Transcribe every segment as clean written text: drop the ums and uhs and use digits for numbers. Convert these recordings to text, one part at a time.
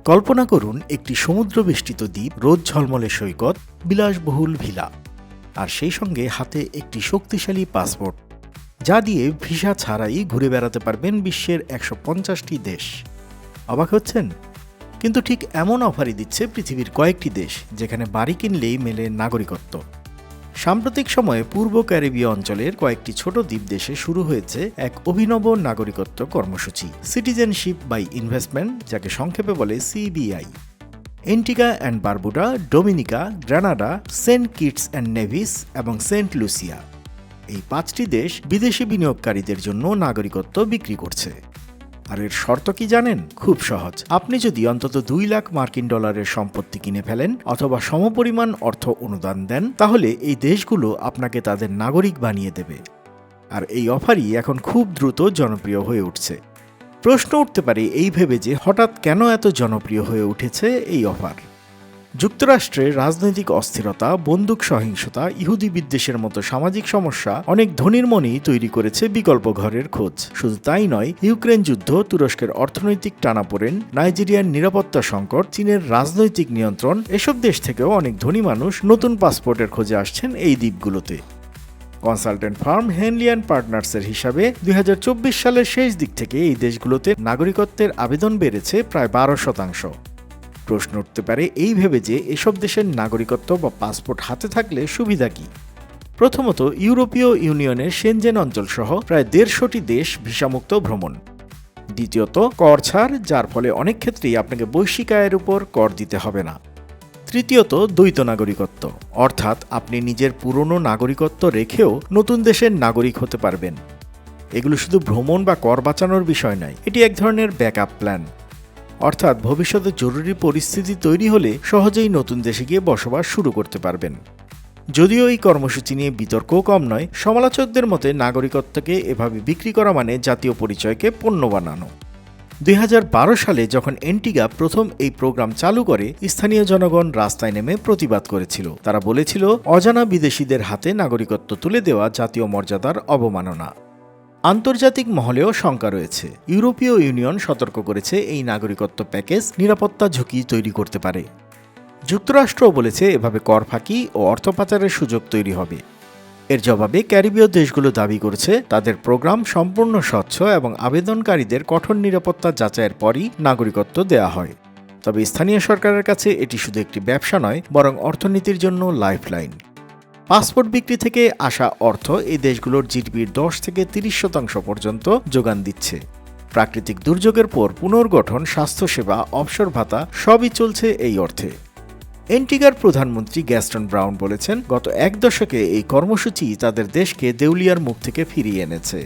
কল্পনা করুন একটি সমুদ্রবেষ্টিত দ্বীপ, রোদ ঝলমলে সৈকত, বিলাসবহুল ভিলা, আর সেই সঙ্গে হাতে একটি শক্তিশালী পাসপোর্ট, যা দিয়ে ভিসা ছাড়াই ঘুরে বেড়াতে পারবেন বিশ্বের ১৫০টি দেশ। অবাক হচ্ছেন? কিন্তু ঠিক এমন অফারই দিচ্ছে পৃথিবীর কয়েকটি দেশ, যেখানে বাড়ি কিনলেই মেলে নাগরিকত্ব। সাম্প্রতিক সময়ে পূর্ব ক্যারিবীয় অঞ্চলের কয়েকটি ছোট দ্বীপ দেশে শুরু হয়েছে এক অভিনব নাগরিকত্ব কর্মসূচি, সিটিজেনশিপ বাই ইনভেস্টমেন্ট, যাকে সংক্ষেপে বলে CBI. Antigua and Barbuda, Dominica, Grenada, Saint Kitts and Nevis এবং সেন্ট লুসিয়া, এই 5টি দেশ বিদেশি বিনিয়োগকারীদের জন্য নাগরিকত্ব বিক্রি করছে। আর এর শর্ত কি জানেন? খুব সহজ। আপনি যদি অন্তত 2 লাখ মার্কিন ডলারের সম্পত্তি কিনে ফেলেন অথবা সমপরিমাণ অর্থ অনুদান দেন, তাহলে এই দেশগুলো আপনাকে তাদের নাগরিক বানিয়ে দেবে। আর এই অফারই এখন খুব দ্রুত জনপ্রিয় হয়ে উঠছে। প্রশ্ন উঠতে পারে এই ভেবে যে হঠাৎ কেন এত জনপ্রিয় হয়ে উঠেছে এই অফার। যুক্তরাষ্ট্রে রাজনৈতিক অস্থিরতা, বন্দুক সহিংসতা, ইহুদি বিদ্বেষের মতো সামাজিক সমস্যা অনেক ধনীর মনেই তৈরি করেছে বিকল্প ঘরের খোঁজ। শুধু তাই নয়, ইউক্রেন যুদ্ধ, তুরস্কের অর্থনৈতিক টানাপোড়েন, নাইজেরিয়ার নিরাপত্তা সংকট, চীনের রাজনৈতিক নিয়ন্ত্রণ, এসব দেশ থেকেও অনেক ধনী মানুষ নতুন পাসপোর্টের খোঁজে আসছেন এই দ্বীপগুলোতে। কনসালটেন্ট ফার্ম হেনলি অ্যান্ড পার্টনার্সের হিসাবে ২০২৪ সালের শেষ দিক থেকে এই দেশগুলোতে নাগরিকত্বের আবেদন বেড়েছে প্রায় ১২%। প্রশ্ন উঠতে পারে এই ভেবে যে এসব দেশের নাগরিকত্ব বা পাসপোর্ট হাতে থাকলে সুবিধা কি? প্রথমত, ইউরোপীয় ইউনিয়নের সেনজেন অঞ্চল সহ প্রায় ১৫০টি দেশ ভিসামুক্ত ভ্রমণ। দ্বিতীয়ত, কর ছাড়, যার ফলে অনেক ক্ষেত্রেই আপনাকে বৈশ্বিক আয়ের উপর কর দিতে হবে না। তৃতীয়ত, দ্বৈত নাগরিকত্ব, অর্থাৎ আপনি নিজের পুরনো নাগরিকত্ব রেখেও নতুন দেশের নাগরিক হতে পারবেন। এগুলো শুধু ভ্রমণ বা কর বাঁচানোর বিষয় নয়, এটি এক ধরনের ব্যাকআপ প্ল্যান, অর্থাৎ ভবিষ্যতে জরুরি পরিস্থিতি তৈরি হলে সহজেই নতুন দেশে গিয়ে বসবাস শুরু করতে পারবেন। যদিও এই কর্মসূচি নিয়ে বিতর্কও কম নয়, সমালোচকদের মতে নাগরিকত্বকে এভাবে বিক্রি করা মানে জাতীয় পরিচয়কে পণ্য বানানো। ২০১২ সালে যখন এন্টিগা প্রথম এই প্রোগ্রাম চালু করে, স্থানীয় জনগণ রাস্তায় নেমে প্রতিবাদ করেছিল। তারা বলেছিল, অজানা বিদেশিদের হাতে নাগরিকত্ব তুলে দেওয়া জাতীয় মর্যাদার অবমাননা। আন্তর্জাতিক মহলেও শঙ্কা রয়েছে। ইউরোপীয় ইউনিয়ন সতর্ক করেছে এই নাগরিকত্ব প্যাকেজ নিরাপত্তা ঝুঁকি তৈরি করতে পারে। যুক্তরাষ্ট্রও বলেছে এভাবে কর ফাঁকি ও অর্থ পাচারের সুযোগ তৈরি হবে। এর জবাবে ক্যারিবীয় দেশগুলো দাবি করেছে তাদের প্রোগ্রাম সম্পূর্ণ স্বচ্ছ এবং আবেদনকারীদের কঠোর নিরাপত্তা যাচাইয়ের পরই নাগরিকত্ব দেয়া হয়। তবে স্থানীয় সরকারের কাছে এটি শুধু একটি ব্যবসা নয়, বরং অর্থনীতির জন্য লাইফলাইন। পাসপোর্ট বিক্রি থেকে আসা অর্থ এই দেশগুলোর জিডিপির ১০ থেকে ৩০% পর্যন্ত যোগান দিচ্ছে। প্রাকৃতিক দুর্যোগের পর পুনর্গঠন, স্বাস্থ্যসেবা, অবসর ভাতা সবই চলছে এই অর্থে। এন্টিগার প্রধানমন্ত্রী গ্যাস্টন ব্রাউন বলেছেন, গত 1 দশকে এই কর্মসূচি তাদের দেশকে দেউলিয়ার মুখ থেকে ফিরিয়ে এনেছে।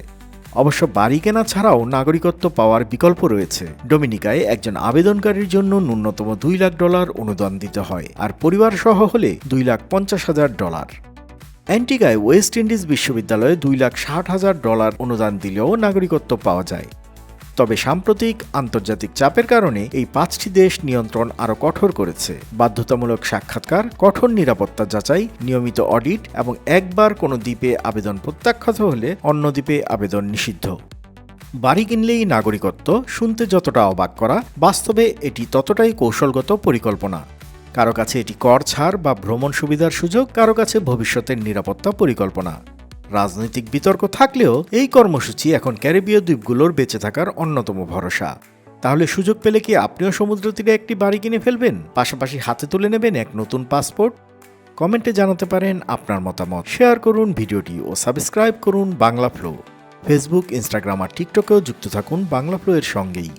অবশ্য বাড়ি কেনা ছাড়াও নাগরিকত্ব পাওয়ার বিকল্প রয়েছে। ডোমিনিকায় একজন আবেদনকারীর জন্য ন্যূনতম $2 লাখ অনুদান দিতে হয়, আর পরিবার সহ হলে $2,50,000। অ্যান্টিগায় ওয়েস্ট ইন্ডিজ বিশ্ববিদ্যালয়ে $2,60,000 অনুদান দিলেও নাগরিকত্ব পাওয়া যায়। তবে সাম্প্রতিক আন্তর্জাতিক চাপের কারণে এই 5টি দেশ নিয়ন্ত্রণ আরও কঠোর করেছে। বাধ্যতামূলক সাক্ষাৎকার, কঠোর নিরাপত্তা যাচাই, নিয়মিত অডিট এবং একবার কোনো দ্বীপে আবেদন প্রত্যাখ্যাত হলে অন্য দ্বীপে আবেদন নিষিদ্ধ। বাড়ি কিনলেই নাগরিকত্ব শুনতে যতটা অবাক করা, বাস্তবে এটি ততটাই কৌশলগত পরিকল্পনা। কারো কাছে এটি কর ছাড় বা ভ্রমণ সুবিধার সুযোগ, কারো কাছে ভবিষ্যতের নিরাপত্তা পরিকল্পনা। রাজনৈতিক বিতর্ক থাকলেও এই কর্মসূচি এখন ক্যারিবীয় দ্বীপগুলোর বেঁচে থাকার অন্যতম ভরসা। তাহলে সুযোগ পেলে কি আপনিও সমুদ্র তীরে একটি বাড়ি কিনে ফেলবেন, পাশাপাশি হাতে তুলে নেবেন এক নতুন পাসপোর্ট? কমেন্টে জানাতে পারেন আপনার মতামত। শেয়ার করুন ভিডিওটি ও সাবস্ক্রাইব করুন বাংলা ফ্লো। ফেসবুক, ইনস্টাগ্রাম আর টিকটকেও যুক্ত থাকুন বাংলা ফ্লো এর সঙ্গেই।